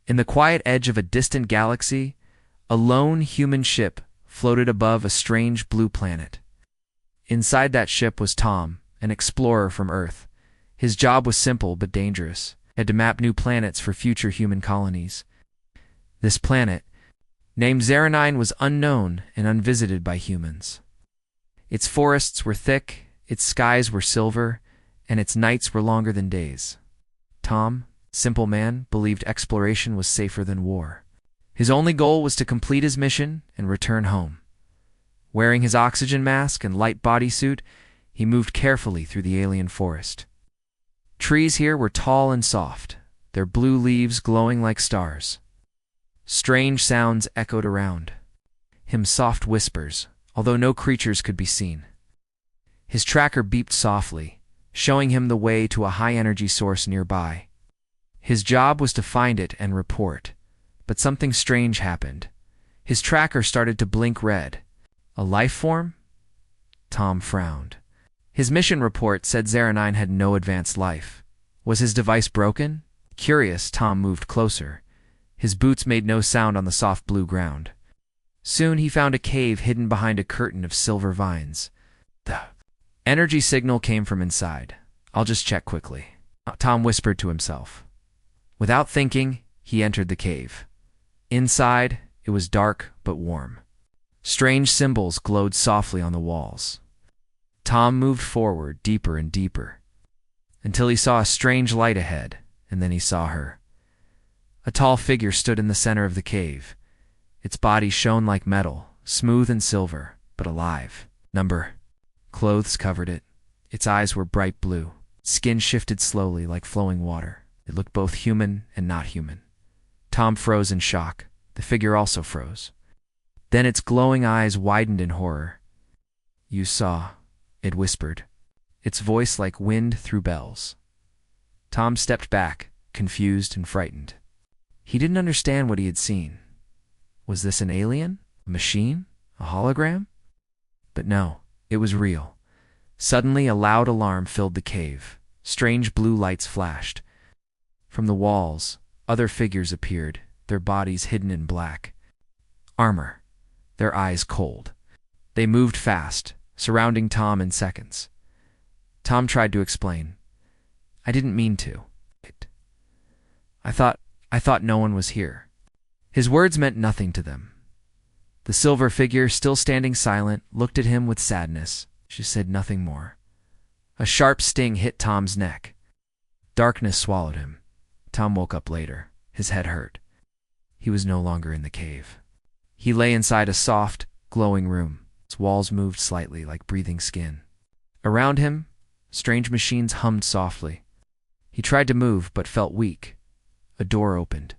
In the quiet edge of a distant galaxy, a lone human ship floated above a strange blue planet. Inside that ship was Tom, an explorer from Earth. His job was simple but dangerous. He had to map new planets for future human colonies. This planet, named Zaranine, was unknown and unvisited by humans. Its forests were thick, its skies were silver, and its nights were longer than days. Tom, simple man, believed exploration was safer than war. His only goal was to complete his mission and return home. Wearing his oxygen mask and light bodysuit, he moved carefully through the alien forest. Trees here were tall and soft, their blue leaves glowing like stars. Strange sounds echoed around him, soft whispers, although no creatures could be seen. His tracker beeped softly, showing him the way to a high-energy source nearby. His job was to find it and report, but something strange happened. His tracker started to blink red. A life form? Tom frowned. His mission report said Zaranine had no advanced life. Was his device broken? Curious, Tom moved closer. His boots made no sound on the soft blue ground. Soon he found a cave hidden behind a curtain of silver vines. The energy signal came from inside. I'll just check quickly, Tom whispered to himself. Without thinking, he entered the cave. Inside, it was dark but warm. Strange symbols glowed softly on the walls. Tom moved forward deeper and deeper, until he saw a strange light ahead, and then he saw her. A tall figure stood in the center of the cave. Its body shone like metal, smooth and silver, but alive. Clothes covered it. Its eyes were bright blue. Skin shifted slowly like flowing water. It looked both human and not human. Tom froze in shock. The figure also froze. Then its glowing eyes widened in horror. "You saw," it whispered, its voice like wind through bells. Tom stepped back, confused and frightened. He didn't understand what he had seen. Was this an alien? A machine? A hologram? But no, it was real. Suddenly, a loud alarm filled the cave. Strange blue lights flashed. From the walls, other figures appeared, their bodies hidden in black. Armor, their eyes cold. They moved fast, surrounding Tom in seconds. Tom tried to explain. "I didn't mean to. I thought no one was here." His words meant nothing to them. The silver figure, still standing silent, looked at him with sadness. She said nothing more. A sharp sting hit Tom's neck. Darkness swallowed him. Tom woke up later. His head hurt. He was no longer in the cave. He lay inside a soft, glowing room. Its walls moved slightly like breathing skin. Around him, strange machines hummed softly. He tried to move but felt weak. A door opened.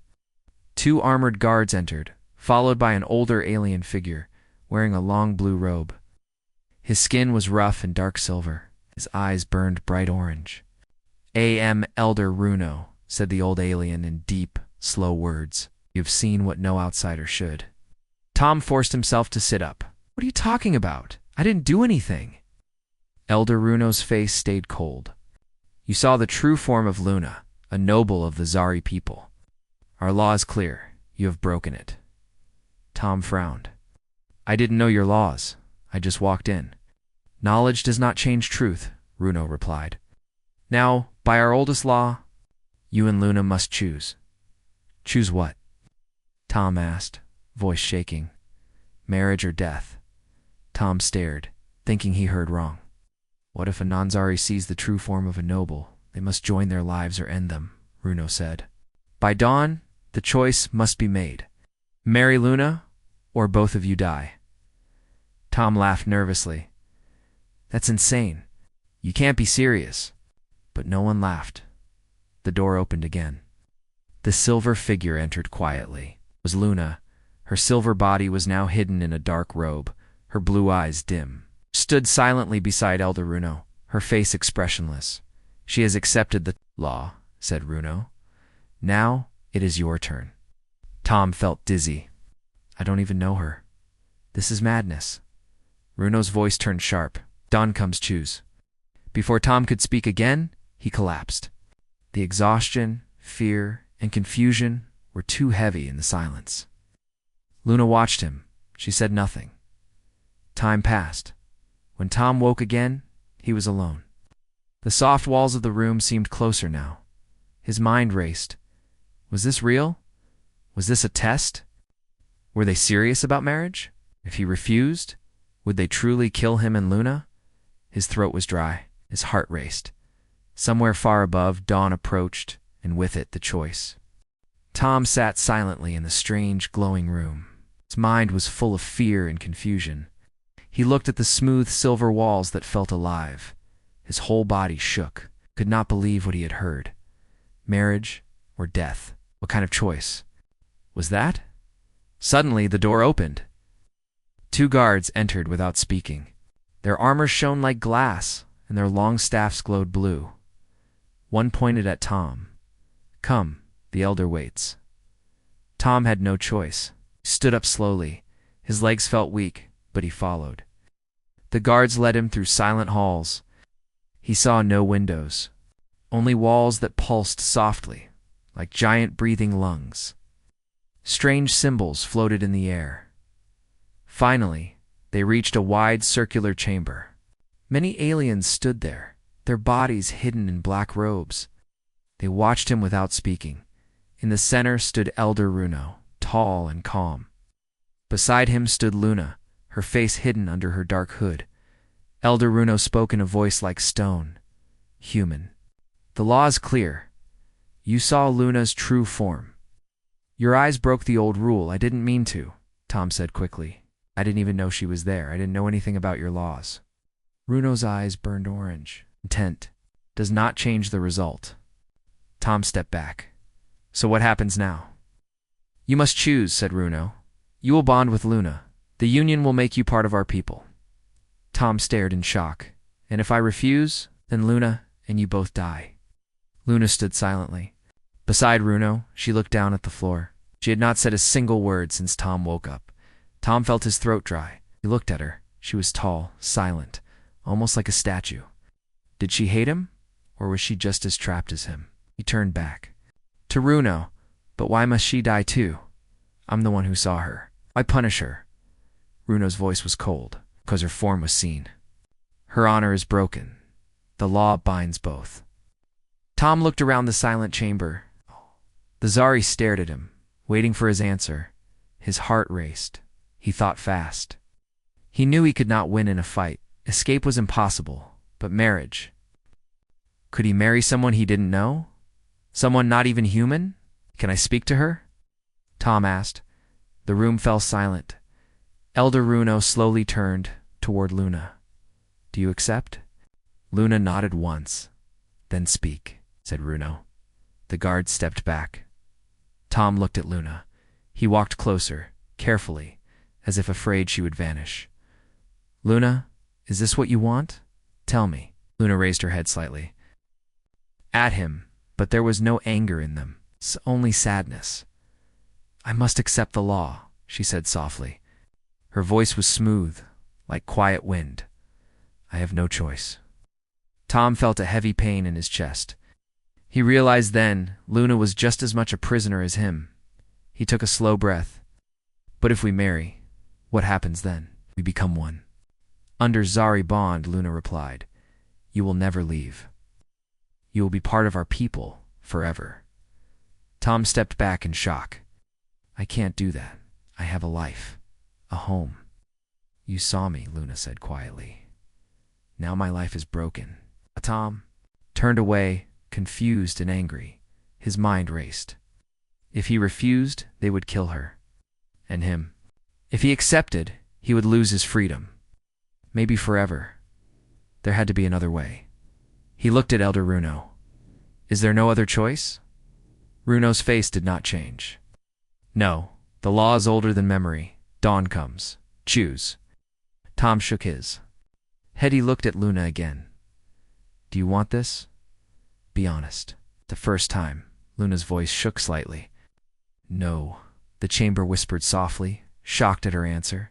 2 armored guards entered, followed by an older alien figure, wearing a long blue robe. His skin was rough and dark silver. His eyes burned bright orange. "A.M. Elder Runo," said the old alien in deep, slow words. "You've seen what no outsider should." Tom forced himself to sit up. "What are you talking about? I didn't do anything." Elder Runo's face stayed cold. "You saw the true form of Luna, a noble of the Zari people. Our law is clear. You have broken it." Tom frowned. "I didn't know your laws. I just walked in." "Knowledge does not change truth," Runo replied. "Now, by our oldest law, you and Luna must choose." "Choose what?" Tom asked, voice shaking. "Marriage or death?" Tom stared, thinking he heard wrong. "What if a non-Zari sees the true form of a noble? They must join their lives or end them," Runo said. "By dawn, the choice must be made. Marry Luna, or both of you die." Tom laughed nervously. "That's insane. You can't be serious." But no one laughed. The door opened again. The silver figure entered quietly. It was Luna. Her silver body was now hidden in a dark robe, her blue eyes dim. Stood silently beside Elder Runo, her face expressionless. "She has accepted the law," said Runo. "Now it is your turn." Tom felt dizzy. "I don't even know her. This is madness." Runo's voice turned sharp. "Dawn comes, choose." Before Tom could speak again, he collapsed. The exhaustion, fear, and confusion were too heavy in the silence. Luna watched him. She said nothing. Time passed. When Tom woke again, he was alone. The soft walls of the room seemed closer now. His mind raced. Was this real? Was this a test? Were they serious about marriage? If he refused, would they truly kill him and Luna? His throat was dry. His heart raced. Somewhere far above, dawn approached, and with it the choice. Tom sat silently in the strange, glowing room. His mind was full of fear and confusion. He looked at the smooth silver walls that felt alive. His whole body shook. Could not believe what he had heard. Marriage or death? What kind of choice was that? Suddenly, the door opened. 2 guards entered without speaking. Their armor shone like glass, and their long staffs glowed blue. One pointed at Tom. "Come, the elder waits." Tom had no choice. He stood up slowly. His legs felt weak, but he followed. The guards led him through silent halls. He saw no windows, only walls that pulsed softly, like giant breathing lungs. Strange symbols floated in the air. Finally, they reached a wide circular chamber. Many aliens stood there, their bodies hidden in black robes. They watched him without speaking. In the center stood Elder Runo, tall and calm. Beside him stood Luna, her face hidden under her dark hood. Elder Runo spoke in a voice like stone. "Human. The law is clear. You saw Luna's true form. Your eyes broke the old rule. I didn't mean to," Tom said quickly. "I didn't even know she was there. I didn't know anything about your laws." Runo's eyes burned orange. Intent does not change the result. Tom stepped back. "So what happens now?" "You must choose," said Runo. "You will bond with Luna. The union will make you part of our people." Tom stared in shock. "And if I refuse, then Luna and you both die." Luna stood silently. Beside Runo, she looked down at the floor. She had not said a single word since Tom woke up. Tom felt his throat dry. He looked at her. She was tall, silent, almost like a statue. Did she hate him, or was she just as trapped as him? He turned back. "To Runo, but why must she die too? I'm the one who saw her. Why punish her?" Runo's voice was cold, because her form was seen. "Her honor is broken. The law binds both." Tom looked around the silent chamber. The Zari stared at him, waiting for his answer. His heart raced. He thought fast. He knew he could not win in a fight. Escape was impossible, but marriage. Could he marry someone he didn't know? Someone not even human? "Can I speak to her?" Tom asked. The room fell silent. Elder Runo slowly turned toward Luna. "Do you accept?" Luna nodded once. "Then speak," said Runo. The guard stepped back. Tom looked at Luna. He walked closer, carefully, as if afraid she would vanish. "Luna, is this what you want? Tell me." Luna raised her head slightly. At him, but there was no anger in them, only sadness. "I must accept the law," she said softly. Her voice was smooth, like quiet wind. "I have no choice." Tom felt a heavy pain in his chest. He realized then Luna was just as much a prisoner as him. He took a slow breath. "But if we marry, what happens then?" "We become one." "Under Zari bond," Luna replied. "You will never leave. You will be part of our people forever." Tom stepped back in shock. "I can't do that. I have a life, a home." "You saw me," Luna said quietly. "Now my life is broken." Tom turned away, confused and angry. His mind raced. If he refused, they would kill her. And him. If he accepted, he would lose his freedom. Maybe forever. There had to be another way. He looked at Elder Runo. "Is there no other choice?" Runo's face did not change. "No, the law is older than memory. Dawn comes. Choose." Tom shook his head. He looked at Luna again. "Do you want this? Be honest." The first time, Luna's voice shook slightly. "No," the chamber whispered softly, shocked at her answer.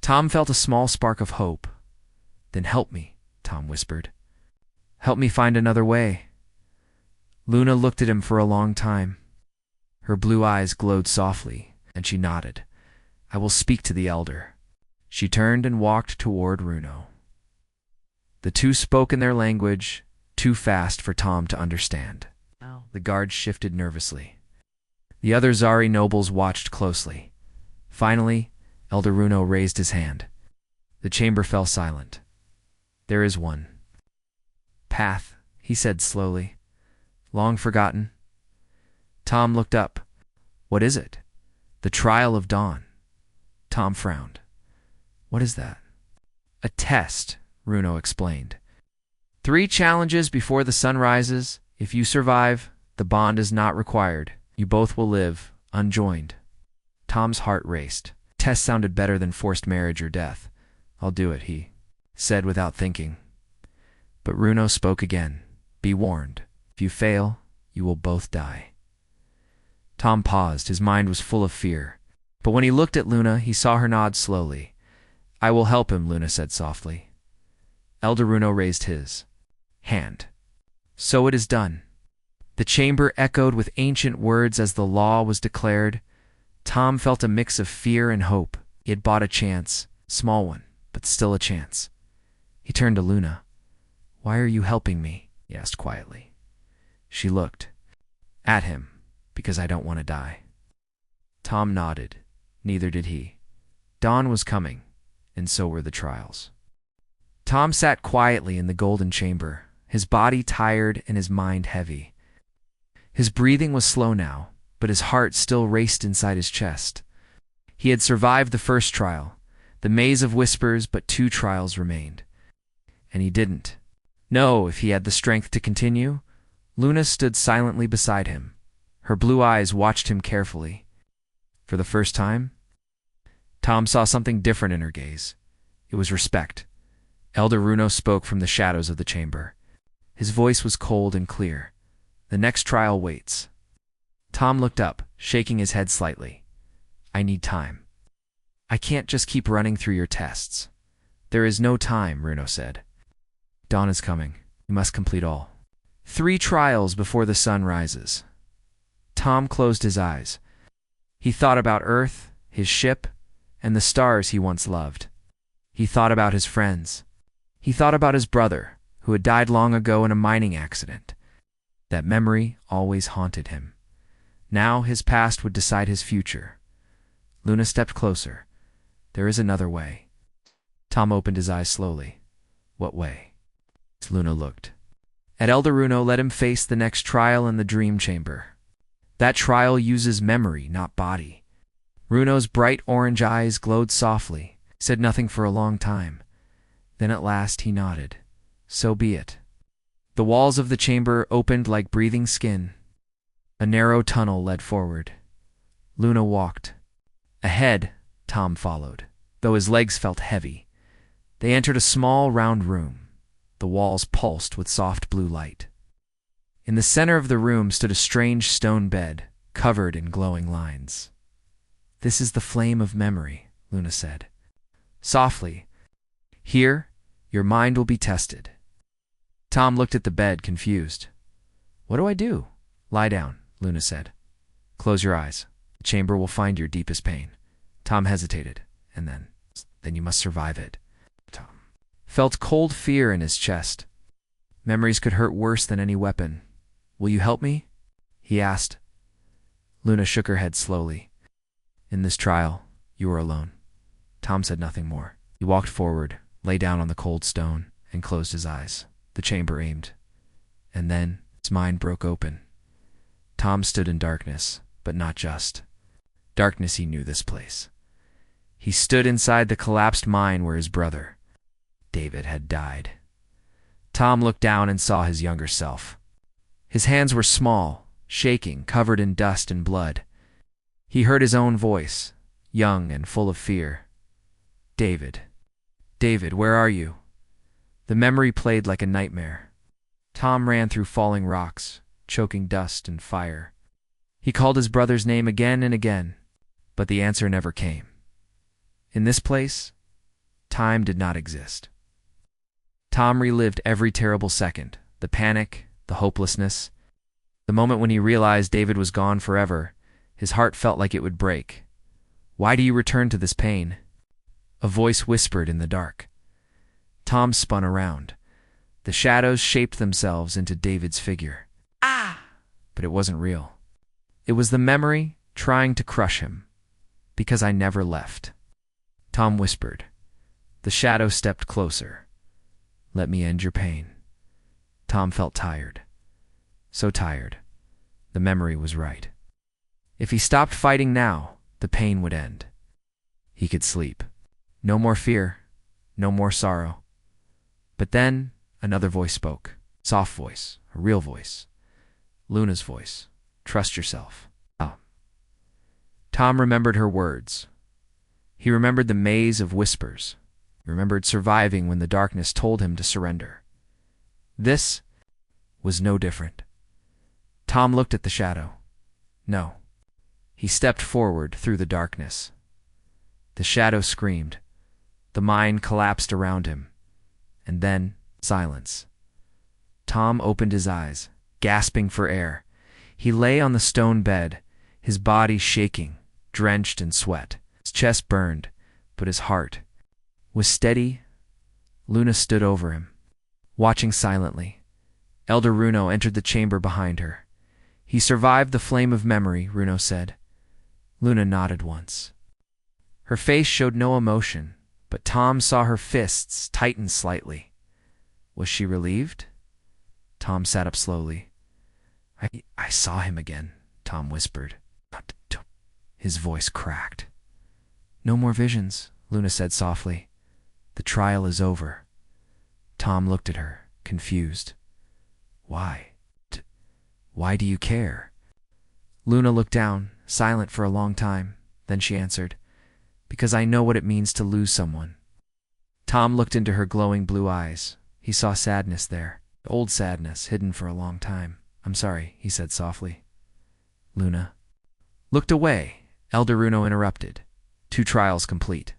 Tom felt a small spark of hope. "Then help me," Tom whispered. "Help me find another way." Luna looked at him for a long time. Her blue eyes glowed softly, and she nodded. I will speak to the elder. She turned and walked toward Runo. The two spoke in their language, too fast for Tom to understand. The guards shifted nervously. The other Zari nobles watched closely. Finally, Elder Runo raised his hand. The chamber fell silent. There is one path, he said slowly. Long forgotten. Tom looked up. What is it? The Trial of Dawn. Tom frowned. What is that? A test, Runo explained. 3 challenges before the sun rises. If you survive, the bond is not required. You both will live, unjoined. Tom's heart raced. Test sounded better than forced marriage or death. I'll do it, he said without thinking. But Runo spoke again. Be warned. If you fail, you will both die. Tom paused. His mind was full of fear. But when he looked at Luna, he saw her nod slowly. I will help him, Luna said softly. Elder Runo raised his hand. So it is done. The chamber echoed with ancient words as the law was declared. Tom felt a mix of fear and hope. He had bought a chance, small one, but still a chance. He turned to Luna. Why are you helping me? He asked quietly. She looked at him. Because I don't want to die. Tom nodded. Neither did he. Dawn was coming, and so were the trials. Tom sat quietly in the golden chamber, his body tired and his mind heavy. His breathing was slow now, but his heart still raced inside his chest. He had survived the first trial, the maze of whispers, but 2 trials remained. And he didn't know if he had the strength to continue. Luna stood silently beside him. Her blue eyes watched him carefully. For the first time, Tom saw something different in her gaze. It was respect. Elder Runo spoke from the shadows of the chamber. His voice was cold and clear. The next trial waits. Tom looked up, shaking his head slightly. I need time. I can't just keep running through your tests. There is no time, Runo said. Dawn is coming. You must complete all 3 trials before the sun rises. Tom closed his eyes. He thought about Earth, his ship, and the stars he once loved. He thought about his friends. He thought about his brother, who had died long ago in a mining accident. That memory always haunted him. Now his past would decide his future. Luna stepped closer. There is another way. Tom opened his eyes slowly. What way? Luna looked at Elder Runo. Let him face the next trial in the dream chamber. That trial uses memory, not body. Runo's bright orange eyes glowed softly, said nothing for a long time. Then at last he nodded. So be it. The walls of the chamber opened like breathing skin. A narrow tunnel led forward. Luna walked. Ahead, Tom followed, though his legs felt heavy. They entered a small, round room. The walls pulsed with soft blue light. In the center of the room stood a strange stone bed, covered in glowing lines. This is the flame of memory, Luna said. Softly. Here, your mind will be tested. Tom looked at the bed, confused. What do I do? Lie down, Luna said. Close your eyes. The chamber will find your deepest pain. Tom hesitated, and then you must survive it. Tom felt cold fear in his chest. Memories could hurt worse than any weapon. Will you help me? He asked. Luna shook her head slowly. In this trial, you are alone. Tom said nothing more. He walked forward, lay down on the cold stone, and closed his eyes. The chamber aimed. And then his mind broke open. Tom stood in darkness, but not just darkness. He knew this place. He stood inside the collapsed mine where his brother, David, had died. Tom looked down and saw his younger self. His hands were small, shaking, covered in dust and blood. He heard his own voice, young and full of fear. David. David, where are you? The memory played like a nightmare. Tom ran through falling rocks, choking dust and fire. He called his brother's name again and again, but the answer never came. In this place, time did not exist. Tom relived every terrible second, the panic, the hopelessness. The moment when he realized David was gone forever, His heart felt like it would break. "Why do you return to this pain?" A voice whispered in the dark. Tom spun around. The shadows shaped themselves into David's figure. Ah! But it wasn't real. It was the memory trying to crush him. "Because I never left." Tom whispered. The shadow stepped closer. "Let me end your pain." Tom felt tired. So tired. The memory was right. If he stopped fighting now, the pain would end. He could sleep. No more fear. No more sorrow. But then another voice spoke. Soft voice. A real voice. Luna's voice. "Trust yourself." Oh. Tom remembered her words. He remembered the maze of whispers. He remembered surviving when the darkness told him to surrender. This was no different. Tom looked at the shadow. No. He stepped forward through the darkness. The shadow screamed. The mine collapsed around him. And then silence. Tom opened his eyes, gasping for air. He lay on the stone bed, his body shaking, drenched in sweat. His chest burned, but his heart was steady. Luna stood over him, watching silently. Elder Runo entered the chamber behind her. "He survived the flame of memory," Runo said. Luna nodded once. Her face showed no emotion, but Tom saw her fists tighten slightly. Was she relieved? Tom sat up slowly. I saw him again," Tom whispered. His voice cracked. "No more visions," Luna said softly. "The trial is over." Tom looked at her, confused. "Why? Why do you care?" Luna looked down, silent for a long time. Then she answered, "Because I know what it means to lose someone." Tom looked into her glowing blue eyes. He saw sadness there, old sadness, hidden for a long time. "I'm sorry," he said softly. Luna looked away. Elder Runo interrupted. 2 trials complete.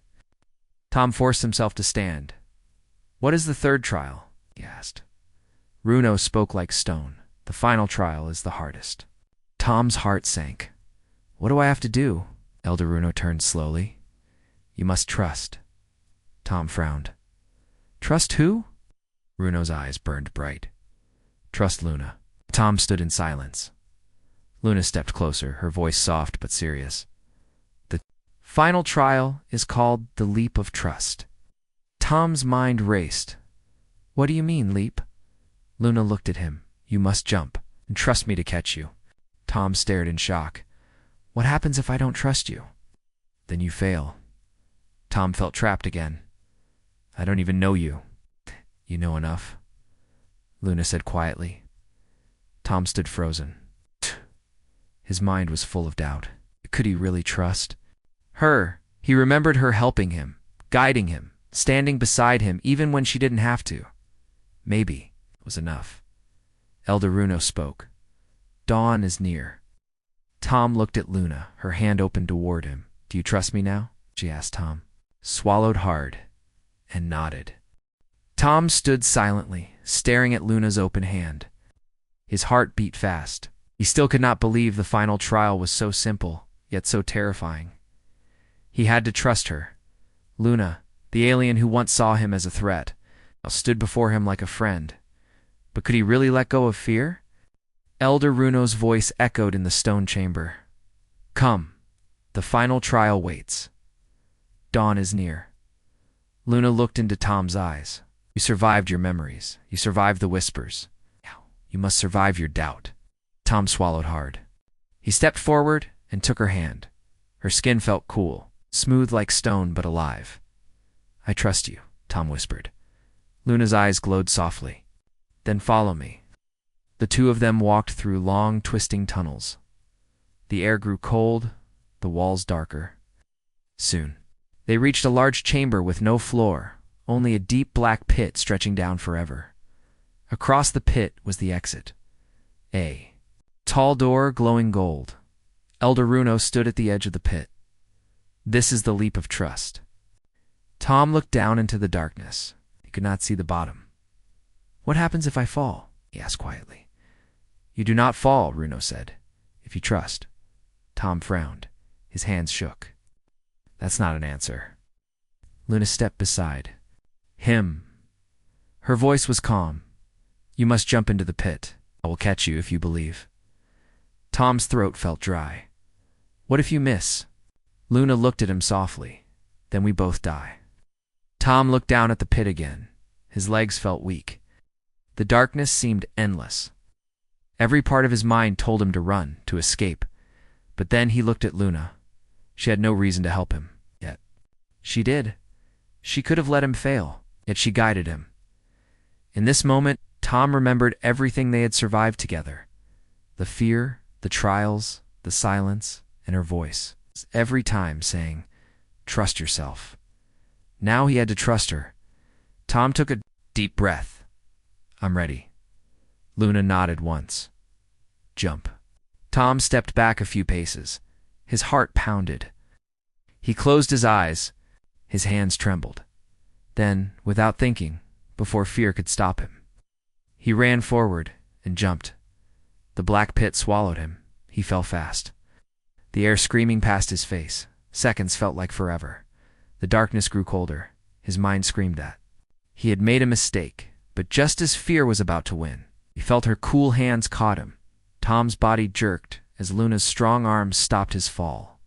Tom forced himself to stand. "What is the 3rd trial?" he asked. Runo spoke like stone. "The final trial is the hardest." Tom's heart sank. "What do I have to do?" Elder Runo turned slowly. "You must trust." Tom frowned. "Trust who?" Runo's eyes burned bright. "Trust Luna." Tom stood in silence. Luna stepped closer, her voice soft but serious. "The final trial is called the Leap of Trust." Tom's mind raced. "What do you mean, leap?" Luna looked at him. "You must jump, and trust me to catch you." Tom stared in shock. "What happens if I don't trust you?" "Then you fail." Tom felt trapped again. "I don't even know you." "You know enough," Luna said quietly. Tom stood frozen. His mind was full of doubt. Could he really trust her? He remembered her helping him, guiding him, standing beside him even when she didn't have to. Maybe it was enough. Elder Runo spoke. "Dawn is near." Tom looked at Luna, her hand open toward him. "Do you trust me now?" she asked Tom. Swallowed hard and nodded. Tom stood silently, staring at Luna's open hand. His heart beat fast. He still could not believe the final trial was so simple, yet so terrifying. He had to trust her. Luna, the alien who once saw him as a threat, now stood before him like a friend. But could he really let go of fear? Elder Runo's voice echoed in the stone chamber. "Come, the final trial waits. Dawn is near." Luna looked into Tom's eyes. "You survived your memories. You survived the whispers. Now, you must survive your doubt." Tom swallowed hard. He stepped forward and took her hand. Her skin felt cool, smooth like stone but alive. "I trust you," Tom whispered. Luna's eyes glowed softly. "Then follow me." The two of them walked through long, twisting tunnels. The air grew cold, the walls darker. Soon, they reached a large chamber with no floor, only a deep black pit stretching down forever. Across the pit was the exit. A tall door glowing gold. Elder Runo stood at the edge of the pit. "This is the leap of trust." Tom looked down into the darkness. He could not see the bottom. "What happens if I fall?" he asked quietly. "You do not fall," Runo said, "if you trust." Tom frowned. His hands shook. That's not an answer. Luna stepped beside him. Her voice was calm. You must jump into the pit. I will catch you if you believe. Tom's throat felt dry. What if you miss? Luna looked at him softly. Then we both die. Tom looked down at the pit again. His legs felt weak. The darkness seemed endless. Every part of his mind told him to run, to escape. But then he looked at Luna. She had no reason to help him, yet. She did. She could have let him fail, yet she guided him. In this moment, Tom remembered everything they had survived together. The fear, the trials, the silence, and her voice. Every time saying, "Trust yourself." Now he had to trust her. Tom took a deep breath. I'm ready. Luna nodded once. Jump. Tom stepped back a few paces. His heart pounded. He closed his eyes. His hands trembled. Then, without thinking, before fear could stop him, he ran forward and jumped. The black pit swallowed him. He fell fast. The air screaming past his face. Seconds felt like forever. The darkness grew colder. His mind screamed that. He had made a mistake, but just as fear was about to win, he felt her cool hands caught him. Tom's body jerked as Luna's strong arms stopped his fall.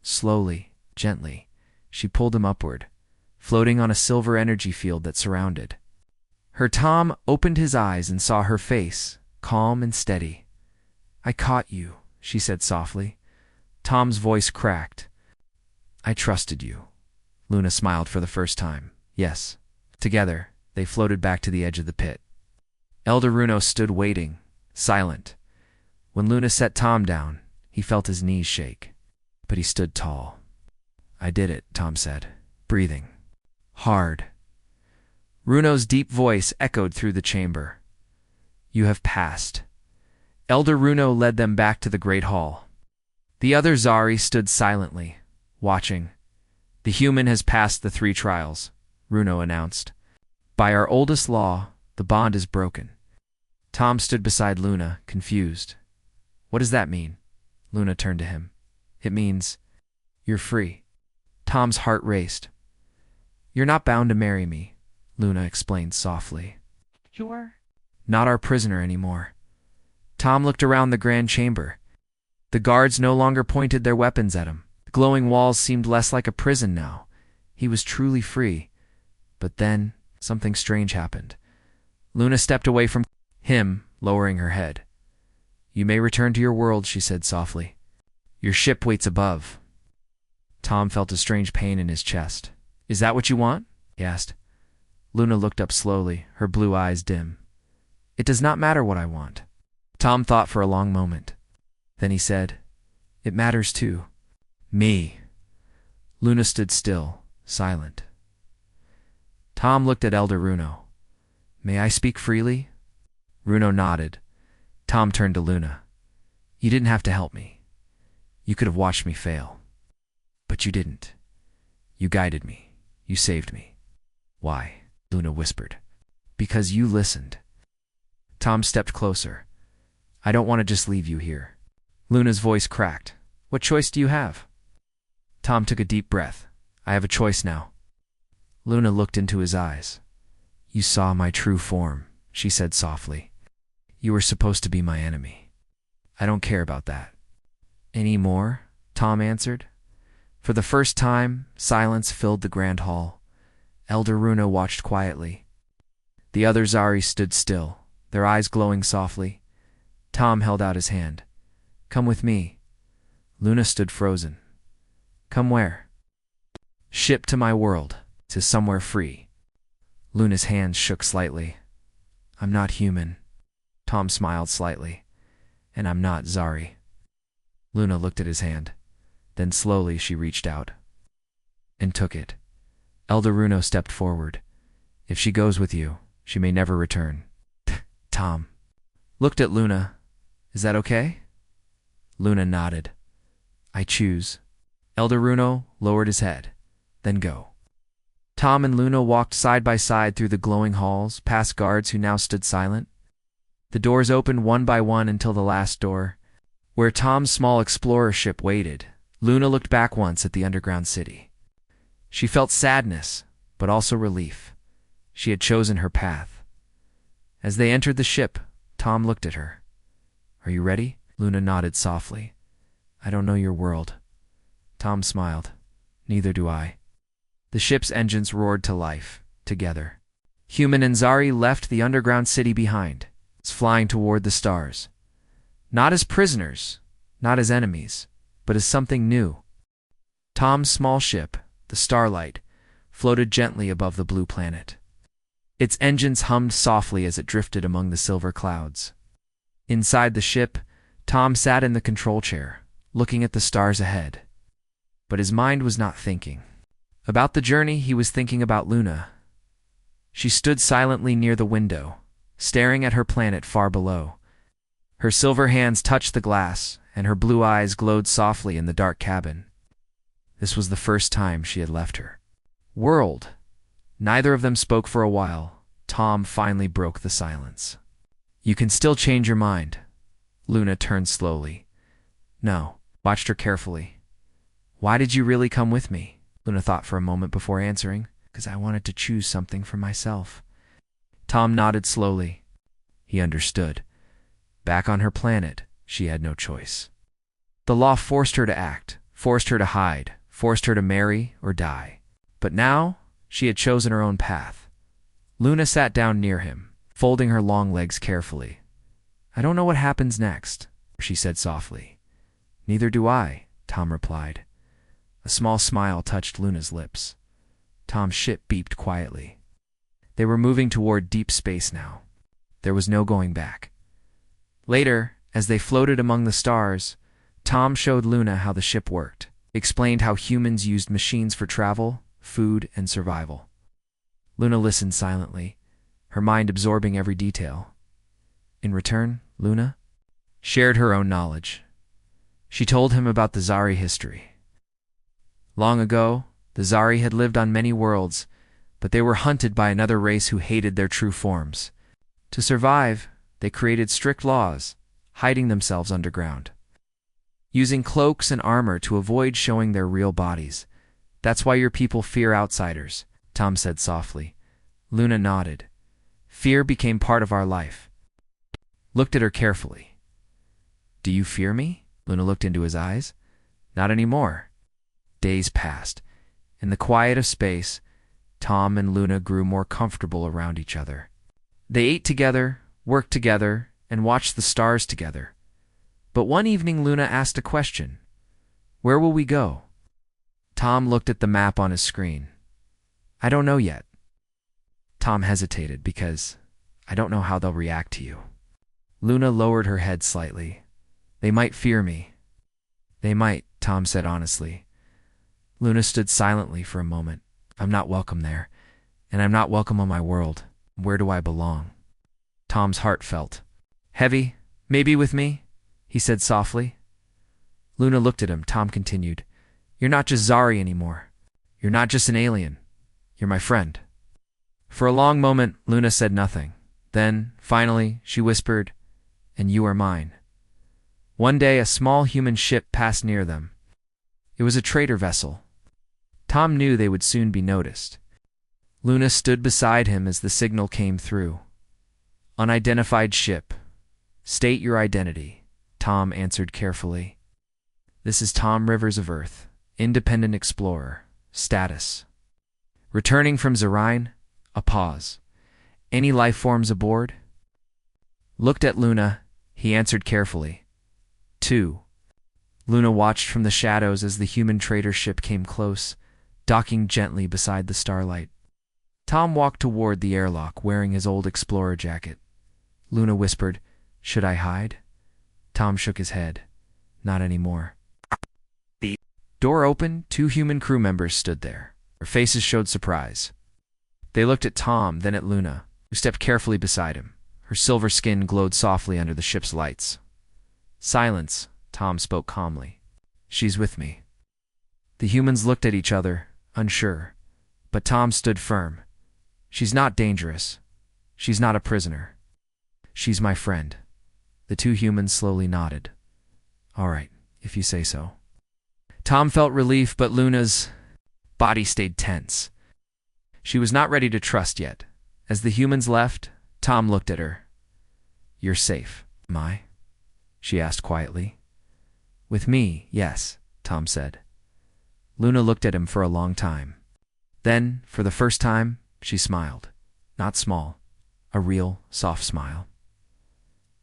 Slowly, gently, she pulled him upward, floating on a silver energy field that surrounded her. Tom opened his eyes and saw her face, calm and steady. I caught you, she said softly. Tom's voice cracked. I trusted you. Luna smiled for the first time. Yes. Together, they floated back to the edge of the pit. Elder Runo stood waiting, silent. When Luna set Tom down, he felt his knees shake. But he stood tall. I did it, Tom said, breathing hard. Runo's deep voice echoed through the chamber. You have passed. Elder Runo led them back to the great hall. The other Zari stood silently, watching. The human has passed the 3 trials, Runo announced. By our oldest law, the bond is broken. Tom stood beside Luna, confused. What does that mean? Luna turned to him. It means, you're free. Tom's heart raced. You're not bound to marry me, Luna explained softly. You're not our prisoner anymore. Tom looked around the grand chamber. The guards no longer pointed their weapons at him. The glowing walls seemed less like a prison now. He was truly free. But then, something strange happened. Luna stepped away from him, lowering her head. You may return to your world, she said softly. Your ship waits above. Tom felt a strange pain in his chest. Is that what you want? He asked. Luna looked up slowly, her blue eyes dim. It does not matter what I want. Tom thought for a long moment. Then he said, It matters too. Me. Luna stood still, silent. Tom looked at Elder Runo. May I speak freely? Runo nodded. Tom turned to Luna. You didn't have to help me. You could have watched me fail. But you didn't. You guided me. You saved me. Why? Luna whispered. Because you listened. Tom stepped closer. I don't want to just leave you here. Luna's voice cracked. What choice do you have? Tom took a deep breath. I have a choice now. Luna looked into his eyes. You saw my true form, she said softly. You were supposed to be my enemy. I don't care about that. Any more? Tom answered. For the first time, silence filled the grand hall. Elder Runo watched quietly. The other Zari stood still, their eyes glowing softly. Tom held out his hand. Come with me. Luna stood frozen. Come where? Ship to my world, to somewhere free. Luna's hands shook slightly. I'm not human. Tom smiled slightly. And I'm not Zari. Luna looked at his hand. Then slowly she reached out and took it. Elder Runo stepped forward. If she goes with you, she may never return. Tom looked at Luna. Is that okay? Luna nodded. I choose. Elder Runo lowered his head. Then go. Tom and Luna walked side by side through the glowing halls, past guards who now stood silent. The doors opened one by one until the last door. Where Tom's small explorer ship waited, Luna looked back once at the underground city. She felt sadness, but also relief. She had chosen her path. As they entered the ship, Tom looked at her. "Are you ready?" Luna nodded softly. "I don't know your world." Tom smiled. "Neither do I." The ship's engines roared to life, together. Human and Zari left the underground city behind, flying toward the stars. Not as prisoners, not as enemies, but as something new. Tom's small ship, the Starlight, floated gently above the blue planet. Its engines hummed softly as it drifted among the silver clouds. Inside the ship, Tom sat in the control chair, looking at the stars ahead. But his mind was not thinking about the journey. He was thinking about Luna. She stood silently near the window, staring at her planet far below. Her silver hands touched the glass, and her blue eyes glowed softly in the dark cabin. This was the first time she had left her world. Neither of them spoke for a while. Tom finally broke the silence. "You can still change your mind." Luna turned slowly. "No." Watched her carefully. "Why did you really come with me?" Luna thought for a moment before answering. "Because I wanted to choose something for myself." Tom nodded slowly. He understood. Back on her planet, she had no choice. The law forced her to act, forced her to hide, forced her to marry or die. But now, she had chosen her own path. Luna sat down near him, folding her long legs carefully. "I don't know what happens next," she said softly. "Neither do I," Tom replied. A small smile touched Luna's lips. Tom's ship beeped quietly. They were moving toward deep space now. There was no going back. Later, as they floated among the stars, Tom showed Luna how the ship worked, explained how humans used machines for travel, food, and survival. Luna listened silently, her mind absorbing every detail. In return, Luna shared her own knowledge. She told him about the Zari history. Long ago, the Zari had lived on many worlds, but they were hunted by another race who hated their true forms. To survive, they created strict laws, hiding themselves underground, using cloaks and armor to avoid showing their real bodies. "That's why your people fear outsiders," Tom said softly. Luna nodded. "Fear became part of our life." Looked at her carefully. "Do you fear me?" Luna looked into his eyes. "Not anymore." Days passed. In the quiet of space, Tom and Luna grew more comfortable around each other. They ate together, worked together, and watched the stars together. But one evening Luna asked a question. "Where will we go?" Tom looked at the map on his screen. "I don't know yet." Tom hesitated because I don't know how they'll react to you. Luna lowered her head slightly. "They might fear me." "They might," Tom said honestly. Luna stood silently for a moment. "I'm not welcome there, and I'm not welcome on my world. Where do I belong?" Tom's heart felt heavy. "Maybe with me," he said softly. Luna looked at him. Tom continued, "You're not just Zari anymore. You're not just an alien. You're my friend." For a long moment, Luna said nothing. Then, finally, she whispered, "And you are mine." One day, a small human ship passed near them. It was a trader vessel. Tom knew they would soon be noticed. Luna stood beside him as the signal came through. "Unidentified ship. State your identity," Tom answered carefully. "This is Tom Rivers of Earth, independent explorer. Status. Returning from Zarine." A pause. "Any life forms aboard?" Looked at Luna, he answered carefully. "Two." Luna watched from the shadows as the human trader ship came close, docking gently beside the Starlight. Tom walked toward the airlock wearing his old explorer jacket. Luna whispered, "Should I hide?" Tom shook his head. "Not anymore." The door opened. Two human crew members stood there. Their faces showed surprise. They looked at Tom, then at Luna, who stepped carefully beside him. Her silver skin glowed softly under the ship's lights. "Silence," Tom spoke calmly. "She's with me." The humans looked at each other, unsure, but Tom stood firm. "She's not dangerous. She's not a prisoner. She's my friend." The two humans slowly nodded. All right, if you say so. Tom felt relief, but Luna's body stayed tense. She was not ready to trust yet. As the humans left, Tom looked at her. You're safe, am I? She asked quietly. With me, yes, Tom said. Luna looked at him for a long time. Then, for the first time, she smiled. Not small, a real, soft smile.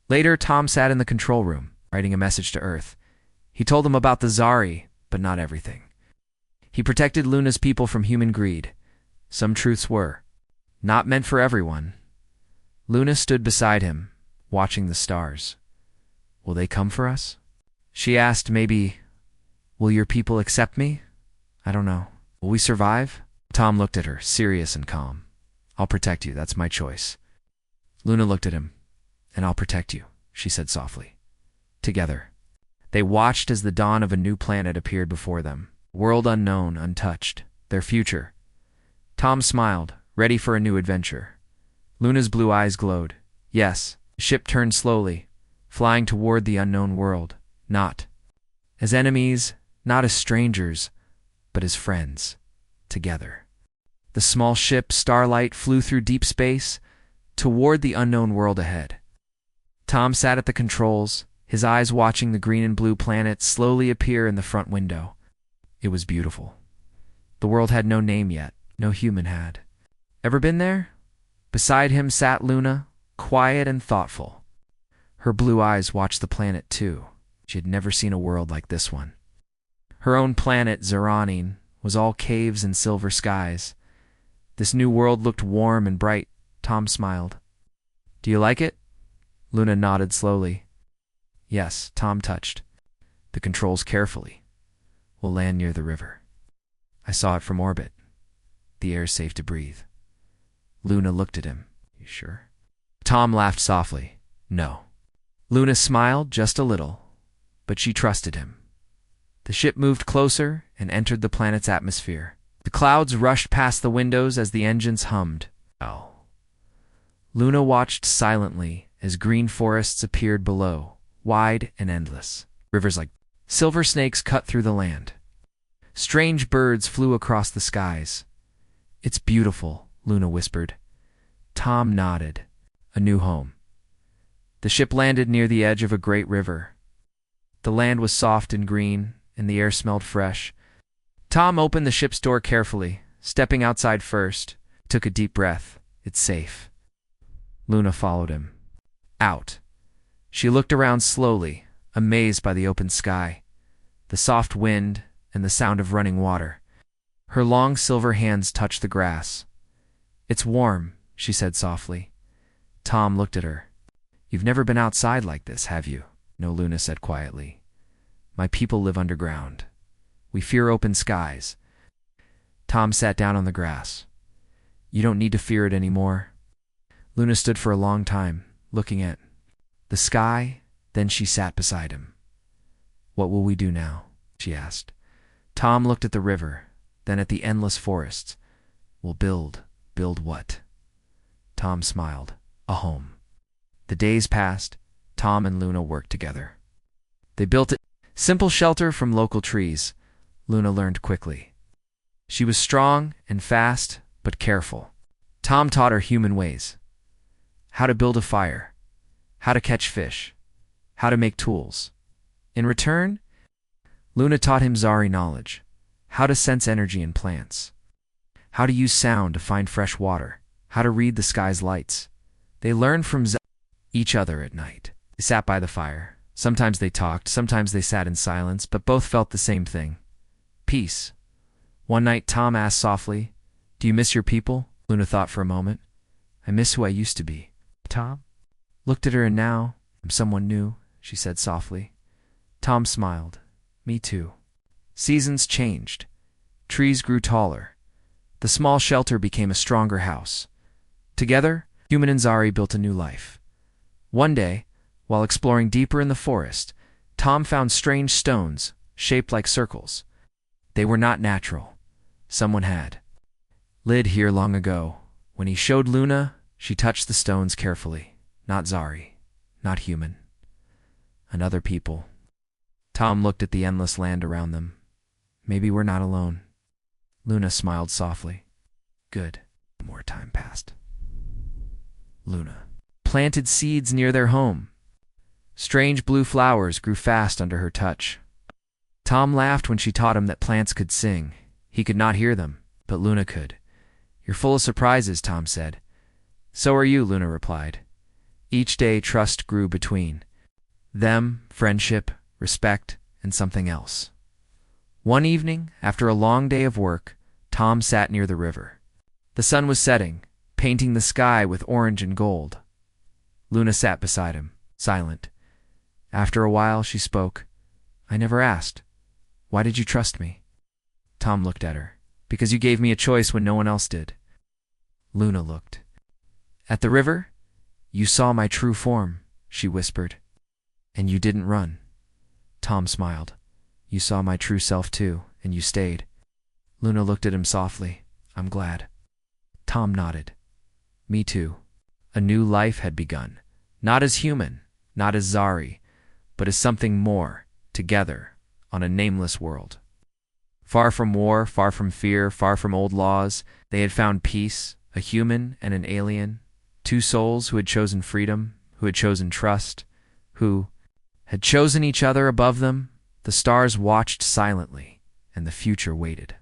Later, Tom sat in the control room, writing a message to Earth. He told them about the Zari, but not everything. He protected Luna's people from human greed. Some truths were not meant for everyone. Luna stood beside him, watching the stars. Will they come for us? She asked, maybe, will your people accept me? I don't know. Will we survive? Tom looked at her, serious and calm. I'll protect you, that's my choice. Luna looked at him. And I'll protect you, she said softly. Together. They watched as the dawn of a new planet appeared before them. World unknown, untouched. Their future. Tom smiled, ready for a new adventure. Luna's blue eyes glowed. Yes, the ship turned slowly, flying toward the unknown world. Not as enemies, not as strangers, but as friends. Together. The small ship, Starlight, flew through deep space toward the unknown world ahead. Tom sat at the controls, his eyes watching the green and blue planet slowly appear in the front window. It was beautiful. The world had no name yet, no human had. Ever been there? Beside him sat Luna, quiet and thoughtful. Her blue eyes watched the planet too. She had never seen a world like this one. Her own planet, Zeranin, was all caves and silver skies. This new world looked warm and bright. Tom smiled. Do you like it? Luna nodded slowly. Yes, Tom touched the controls carefully. We'll land near the river. I saw it from orbit. The air's safe to breathe. Luna looked at him. You sure? Tom laughed softly. No. Luna smiled just a little, but she trusted him. The ship moved closer and entered the planet's atmosphere. The clouds rushed past the windows as the engines hummed. Oh. Luna watched silently as green forests appeared below, wide and endless. Rivers like silver snakes cut through the land. Strange birds flew across the skies. It's beautiful, Luna whispered. Tom nodded. A new home. The ship landed near the edge of a great river. The land was soft and green, and the air smelled fresh. Tom opened the ship's door carefully, stepping outside first, took a deep breath. It's safe. Luna followed him. Out. She looked around slowly, amazed by the open sky, the soft wind, and the sound of running water. Her long silver hands touched the grass. It's warm, she said softly. Tom looked at her. You've never been outside like this, have you? No, Luna said quietly. My people live underground. We fear open skies. Tom sat down on the grass. You don't need to fear it anymore. Luna stood for a long time, looking at the sky, then she sat beside him. What will we do now? She asked. Tom looked at the river, then at the endless forests. We'll build. Build what? Tom smiled. A home. The days passed. Tom and Luna worked together. They built a simple shelter from local trees. Luna learned quickly. She was strong and fast, but careful. Tom taught her human ways. How to build a fire, how to catch fish, how to make tools. In return, Luna taught him Zari knowledge, how to sense energy in plants, how to use sound to find fresh water, how to read the sky's lights. They learned from each other at night. They sat by the fire. Sometimes they talked, sometimes they sat in silence, but both felt the same thing. Peace. One night, Tom asked softly, Do you miss your people? Luna thought for a moment. I miss who I used to be. Tom looked at her, and now I'm someone new, she said softly. Tom smiled. Me too. Seasons changed. Trees grew taller. The small shelter became a stronger house. Together, human and Zari built a new life. One day, while exploring deeper in the forest, Tom found strange stones shaped like circles. They were not natural. Someone had lived here long ago. When he showed Luna, she touched the stones carefully. Not Zari, not human. Another people. Tom looked at the endless land around them. Maybe we're not alone. Luna smiled softly. Good. More time passed. Luna planted seeds near their home. Strange blue flowers grew fast under her touch. Tom laughed when she taught him that plants could sing. He could not hear them, but Luna could. You're full of surprises, Tom said. So are you, Luna replied. Each day trust grew between them, friendship, respect, and something else. One evening, after a long day of work, Tom sat near the river. The sun was setting, painting the sky with orange and gold. Luna sat beside him, silent. After a while, she spoke. I never asked. Why did you trust me? Tom looked at her. Because you gave me a choice when no one else did. Luna looked. At the river? You saw my true form, she whispered. And you didn't run. Tom smiled. You saw my true self too, and you stayed. Luna looked at him softly. I'm glad. Tom nodded. Me too. A new life had begun. Not as human, not as Zari, but as something more, together, on a nameless world. Far from war, far from fear, far from old laws, they had found peace, a human and an alien, two souls who had chosen freedom, who had chosen trust, who had chosen each other above them. The stars watched silently, and the future waited.